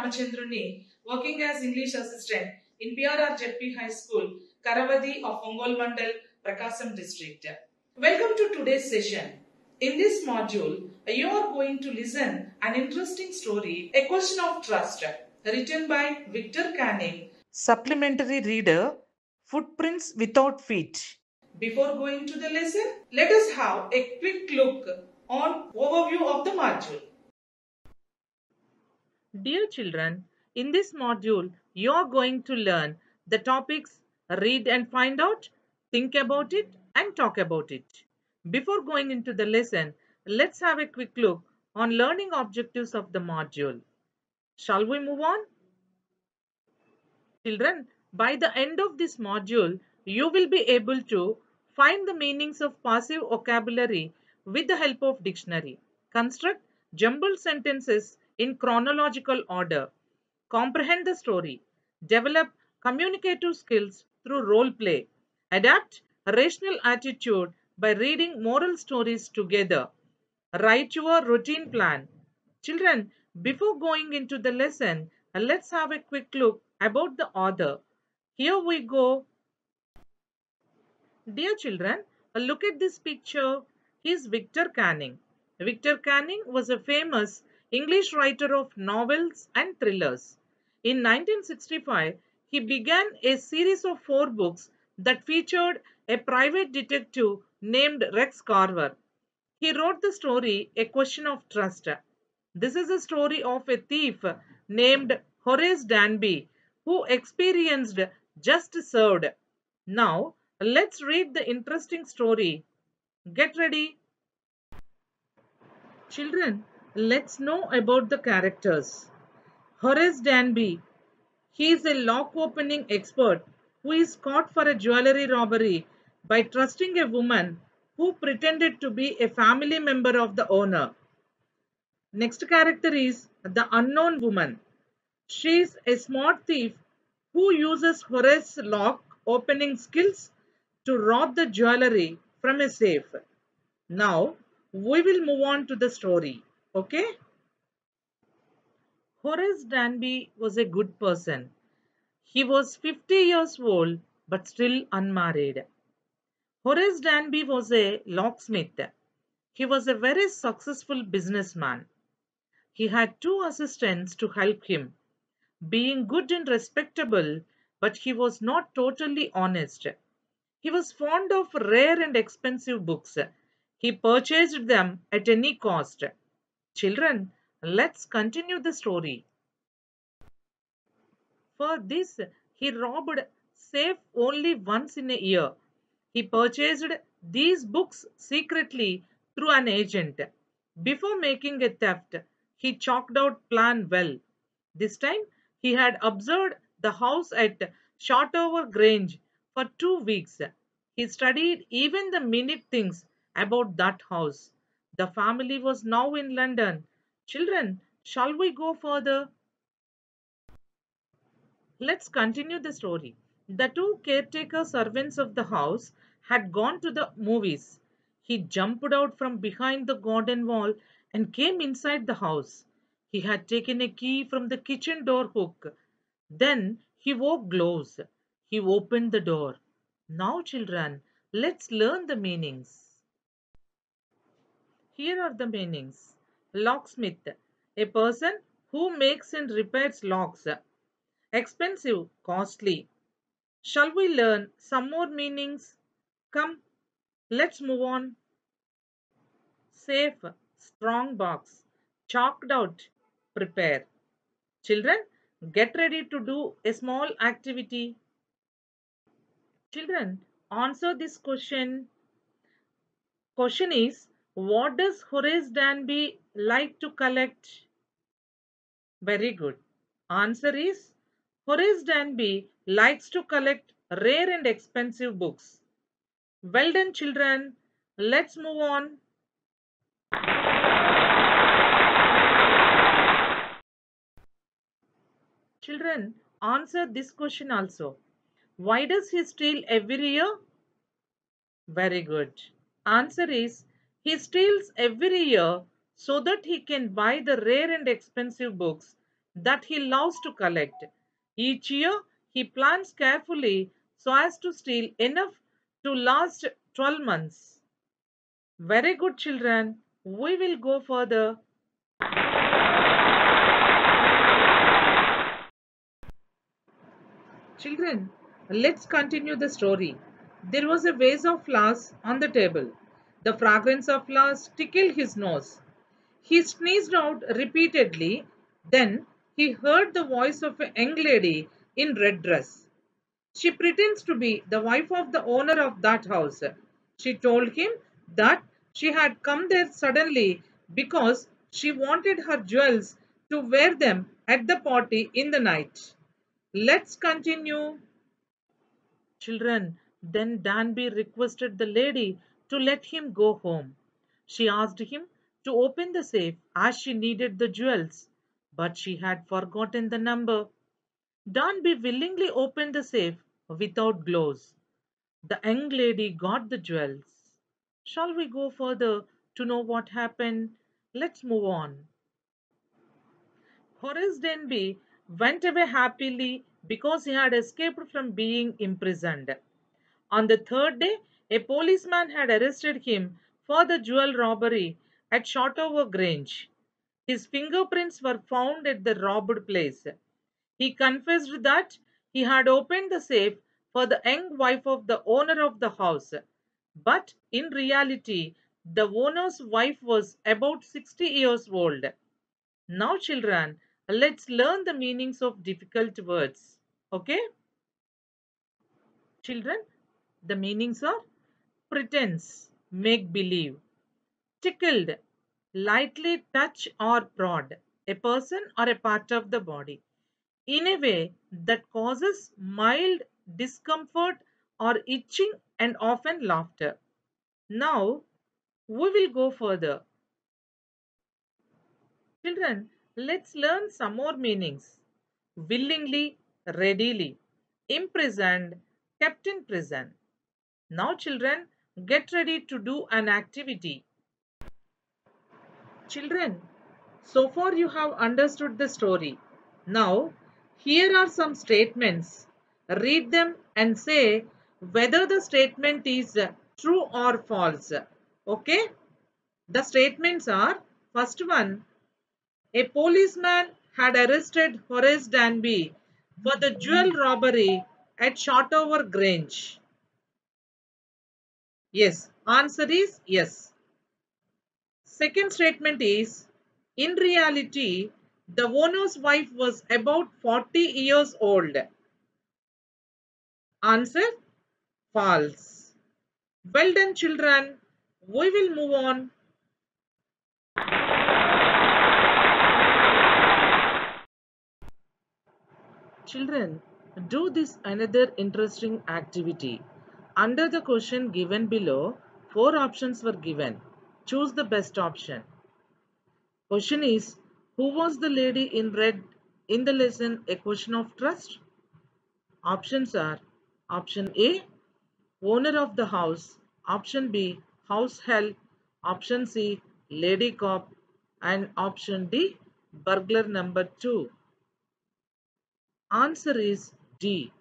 Ramachandruni, working as English assistant in PRR ZP High School, Karavadi of Ongol Mandal, Prakasam district. Welcome to today's session. In this module, you are going to listen an interesting story, A Question of Trust, written by Victor Canning. Supplementary reader, Footprints Without Feet. Before going to the lesson, let us have a quick look on overview of the module. Dear children, in this module, you are going to learn the topics read and find out, think about it and talk about it. Before going into the lesson, let's have a quick look on learning objectives of the module. Shall we move on? Children, by the end of this module, you will be able to find the meanings of passive vocabulary with the help of dictionary, construct jumbled sentences in chronological order, comprehend the story, develop communicative skills through role play, adapt a rational attitude by reading moral stories together, write your routine plan. Children, before going into the lesson, let's have a quick look about the author. Here we go. Dear children, look at this picture. He is Victor Canning. Victor Canning was a famous English writer of novels and thrillers. In 1965, he began a series of 4 books that featured a private detective named Rex Carver. He wrote the story A Question of Trust. This is a story of a thief named Horace Danby who experienced just served. Now, let's read the interesting story. Get ready. Children, let's know about the characters. Horace Danby. He is a lock opening expert who is caught for a jewelry robbery by trusting a woman who pretended to be a family member of the owner. Next character is the unknown woman. She is a smart thief who uses Horace's lock opening skills to rob the jewelry from a safe. Now, we will move on to the story. Okay? Horace Danby was a good person. He was 50 years old but still unmarried. Horace Danby was a locksmith. He was a very successful businessman. He had 2 assistants to help him, being good and respectable, but he was not totally honest. He was fond of rare and expensive books. He purchased them at any cost. Children, let's continue the story. For this, he robbed safe only once in a year. He purchased these books secretly through an agent. Before making a theft, he chalked out plan well. This time, he had observed the house at Shotover Grange for 2 weeks. He studied even the minute things about that house. The family was now in London. Children, shall we go further? Let's continue the story. The 2 caretaker servants of the house had gone to the movies. He jumped out from behind the garden wall and came inside the house. He had taken a key from the kitchen door hook. Then he wore gloves. He opened the door. Now, children, let's learn the meanings. Here are the meanings. Locksmith, a person who makes and repairs locks. Expensive, costly. Shall we learn some more meanings? Come, let's move on. Safe, strong box. Chalked out, prepare. Children, get ready to do a small activity. Children, answer this question. Question is, what does Horace Danby like to collect? Very good. Answer is, Horace Danby likes to collect rare and expensive books. Well done, children. Let's move on. Children, answer this question also. Why does he steal every year? Very good. Answer is, he steals every year so that he can buy the rare and expensive books that he loves to collect. Each year, he plans carefully so as to steal enough to last 12 months. Very good, children. We will go further. Children, let's continue the story. There was a vase of flowers on the table. The fragrance of flowers tickled his nose. He sneezed out repeatedly. Then he heard the voice of a young lady in red dress. She pretends to be the wife of the owner of that house. She told him that she had come there suddenly because she wanted her jewels to wear them at the party in the night. Let's continue. Children, then Danby requested the lady to let him go home. She asked him to open the safe as she needed the jewels, but she had forgotten the number. Danby willingly opened the safe without gloves. The young lady got the jewels. Shall we go further to know what happened? Let's move on. Horace Denby went away happily because he had escaped from being imprisoned. On the third day, a policeman had arrested him for the jewel robbery at Shotover Grange. His fingerprints were found at the robbed place. He confessed that he had opened the safe for the young wife of the owner of the house. But in reality, the owner's wife was about 60 years old. Now, children, let's learn the meanings of difficult words. Okay? Children, the meanings are pretense, make believe, tickled, lightly touch or prod a person or a part of the body in a way that causes mild discomfort or itching and often laughter. Now, we will go further. Children, let's learn some more meanings. Willingly, readily, imprisoned, kept in prison. Now, children, get ready to do an activity. Children, so far you have understood the story. Now, here are some statements. Read them and say whether the statement is true or false. Okay? The statements are, first one, a policeman had arrested Horace Danby for the jewel robbery at Shotover Grange. Yes, answer is yes. Second statement is, in reality, the owner's wife was about 40 years old. Answer, false. Well done, children. We will move on. Children, do this another interesting activity. Under the question given below, four options were given. Choose the best option. Question is, who was the lady in red in the lesson A Question of Trust? Options are option A, owner of the house, option B, house help, option C, lady cop, and option D, burglar number 2. Answer is D.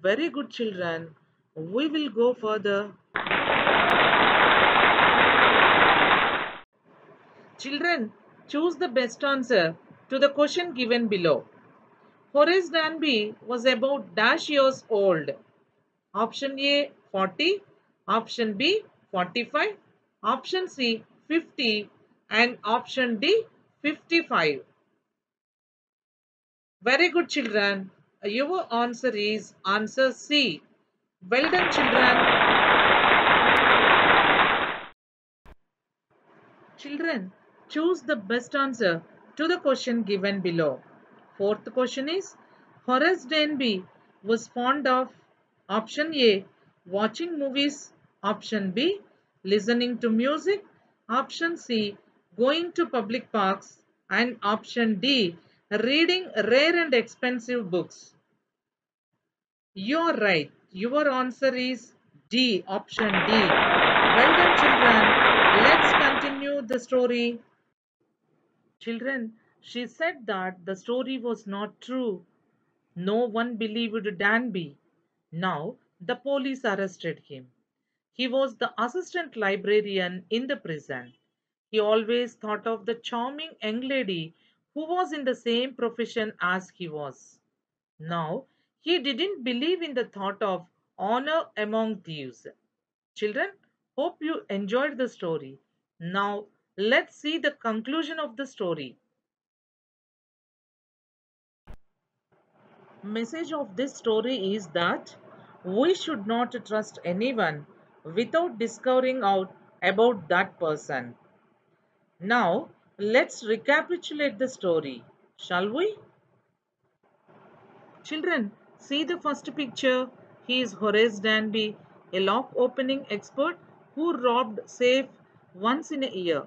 Very good, children. We will go further. Children, choose the best answer to the question given below. Horace Danby was about dash years old. Option A 40, option B 45, option C 50, and option D 55. Very good, children. Your answer is answer C. Well done, children. Children, choose the best answer to the question given below. Fourth question is, Horace Denby was fond of option A, watching movies, option B, listening to music, option C, going to public parks, and option D, reading rare and expensive books. You are right. Your answer is D, option D. Well done, children. Let's continue the story. Children, She said that the story was not true. No one believed Danby. Now the police arrested him. He was the assistant librarian in the prison. He always thought of the charming young lady who was in the same profession as he was. Now, he didn't believe in the thought of honor among thieves. Children, hope you enjoyed the story. Now, let's see the conclusion of the story. Message of this story is that we should not trust anyone without discovering out about that person. Now, let's recapitulate the story, shall we? Children, see the first picture. He is Horace Danby, a lock opening expert who robbed safe once in a year.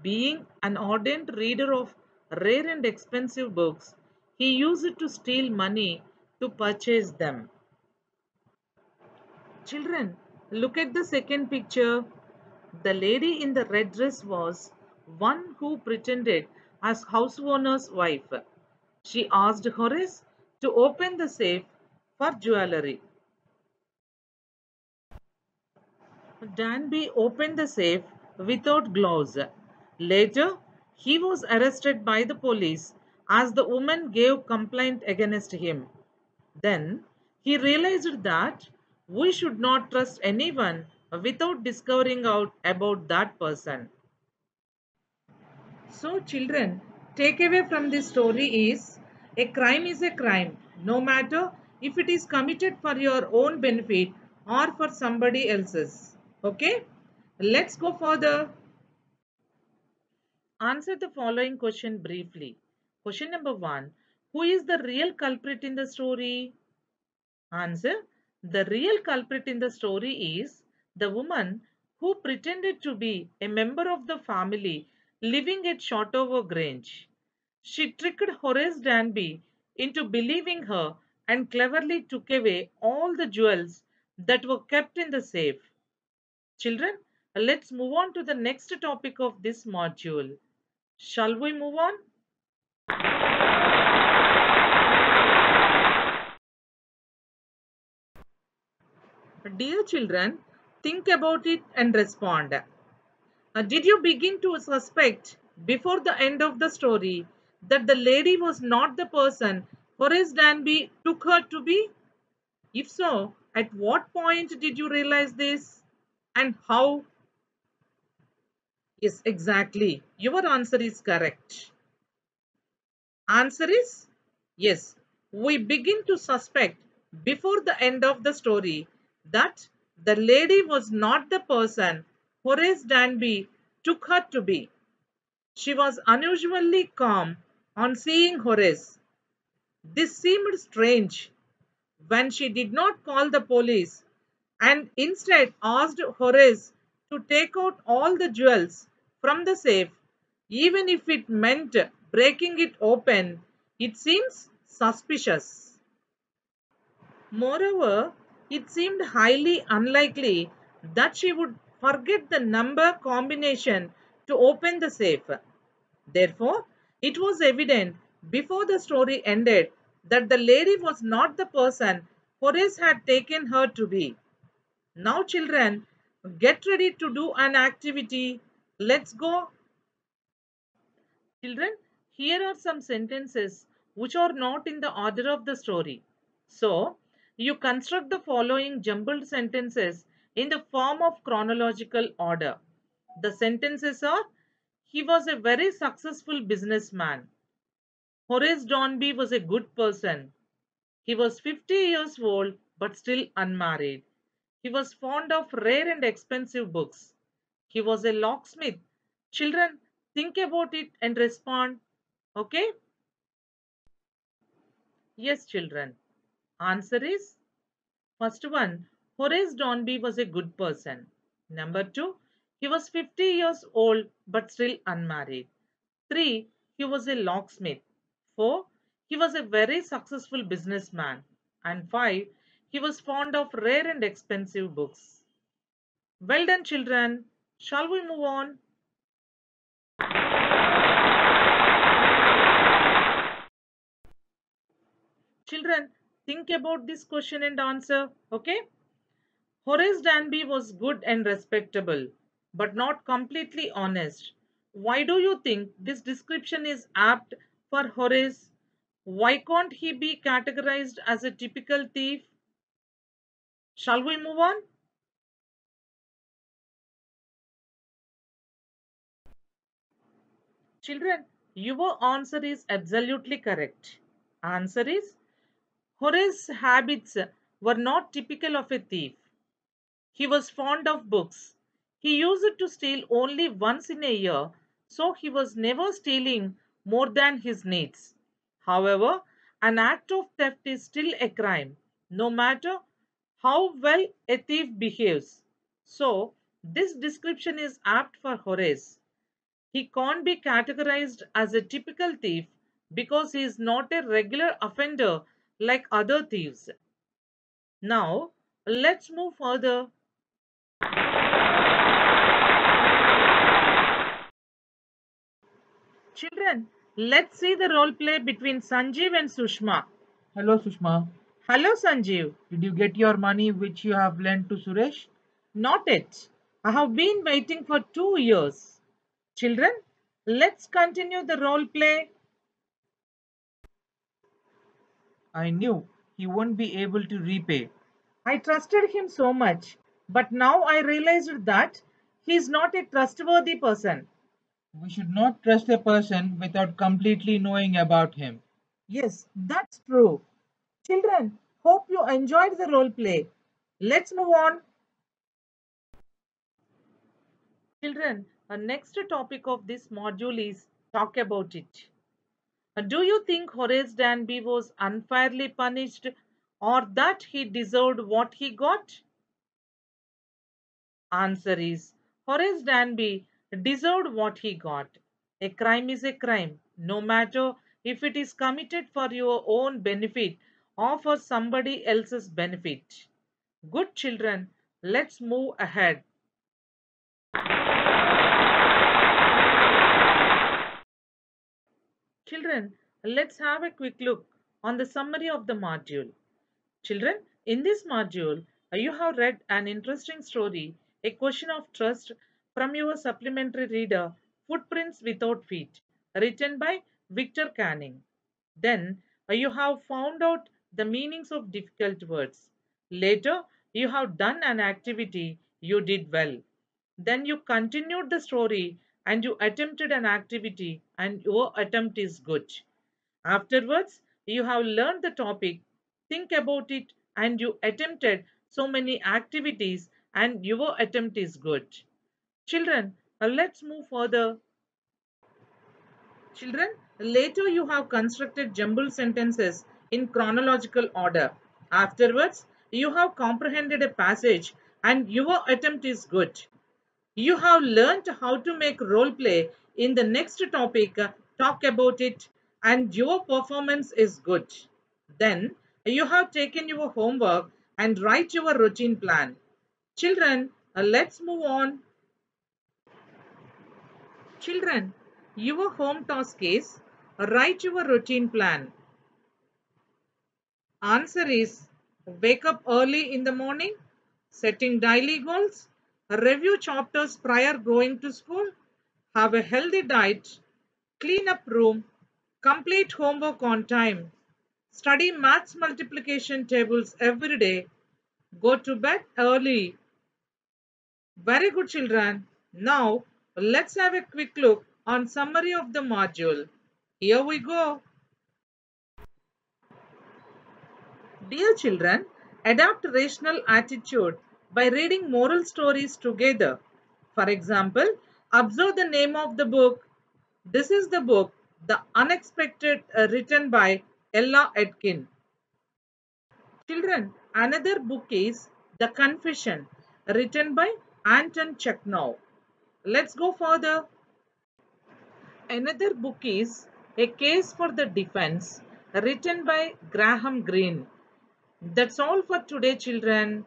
Being an ardent reader of rare and expensive books, he used it to steal money to purchase them. Children, look at the second picture. The lady in the red dress was one who pretended as house owner's wife. She asked Horace to open the safe for jewelry. Danby opened the safe without gloves. Later, he was arrested by the police as the woman gave complaint against him. Then, he realized that we should not trust anyone without discovering out about that person. So, children, takeaway from this story is a crime is a crime, no matter if it is committed for your own benefit or for somebody else's. Okay, let's go further. Answer the following question briefly. Question number one: who is the real culprit in the story? Answer: the real culprit in the story is the woman who pretended to be a member of the family living at Shotover Grange. She tricked Horace Danby into believing her and cleverly took away all the jewels that were kept in the safe. Children, let's move on to the next topic of this module. Shall we move on? Dear children, think about it and respond. Did you begin to suspect before the end of the story that the lady was not the person Horace Danby took her to be? If so, at what point did you realize this? And how? Yes, exactly. Your answer is correct. Answer is yes. We begin to suspect before the end of the story that the lady was not the person Horace Danby took her to be. She was unusually calm on seeing Horace. This seemed strange when she did not call the police and instead asked Horace to take out all the jewels from the safe, even if it meant breaking it open. It seems suspicious. Moreover, it seemed highly unlikely that she would forget the number combination to open the safe. Therefore, it was evident before the story ended that the lady was not the person Horace had taken her to be. Now, children, get ready to do an activity. Let's go. Children, here are some sentences which are not in the order of the story. So, you construct the following jumbled sentences in the form of chronological order. The sentences are: he was a very successful businessman. Horace Downby was a good person. He was 50 years old but still unmarried. He was fond of rare and expensive books. He was a locksmith. Children, think about it and respond. Okay? Yes, children. Answer is first one: Horace Downby was a good person. Number two: he was 50 years old but still unmarried. 3. He was a locksmith. 4. He was a very successful businessman. And 5. He was fond of rare and expensive books. Well done, children. Shall we move on? Children, think about this question and answer. Okay? Horace Danby was good and respectable, but not completely honest. Why do you think this description is apt for Horace? Why can't he be categorized as a typical thief? Shall we move on? Children, your answer is absolutely correct. Answer is Horace's habits were not typical of a thief. He was fond of books. He used to steal only once in a year, so he was never stealing more than his needs. However, an act of theft is still a crime, no matter how well a thief behaves. So, this description is apt for Horace. He can't be categorized as a typical thief because he is not a regular offender like other thieves. Now, let's move further. Children, let's see the role play between Sanjeev and Sushma. Hello, Sushma. Hello, Sanjeev. Did you get your money which you have lent to Suresh? Not yet. I have been waiting for 2 years. Children, let's continue the role play. I knew he won't be able to repay. I trusted him so much, but now I realized that he is not a trustworthy person. We should not trust a person without completely knowing about him. Yes, that's true. Children, hope you enjoyed the role play. Let's move on. Children, our next topic of this module is talk about it. Do you think Horace Danby was unfairly punished or that he deserved what he got? Answer is Horace Danby deserved what he got. A crime is a crime, no matter if it is committed for your own benefit or for somebody else's benefit. Good children, let's move ahead. Children, let's have a quick look on the summary of the module. Children, in this module, you have read an interesting story, A Question of Trust, from your supplementary reader, Footprints Without Feet, written by Victor Canning. Then, you have found out the meanings of difficult words. Later, you have done an activity you did well. Then you continued the story and you attempted an activity and your attempt is good. Afterwards, you have learned the topic, think about it, and you attempted so many activities, and your attempt is good. Children, let's move further. Children, later you have constructed jumbled sentences in chronological order. Afterwards, you have comprehended a passage, and your attempt is good. You have learned how to make role play in the next topic, talk about it, and your performance is good. Then you have taken your homework and write your routine plan. Children, let's move on. Children, your home task is write your routine plan. Answer is wake up early in the morning, setting daily goals, review chapters prior going to school, have a healthy diet, clean up room, complete homework on time, study maths multiplication tables every day, go to bed early. Very good children. Now let's have a quick look on summary of the module. Here we go. Dear children, adopt rational attitude by reading moral stories together. For example, observe the name of the book. This is the book, The Unexpected, written by Ella Etkin. Children, another book is The Confession, written by Anton Chekhov. Let's go further. Another book is A Case for the Defense, written by Graham Greene. That's all for today, children.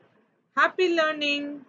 Happy learning.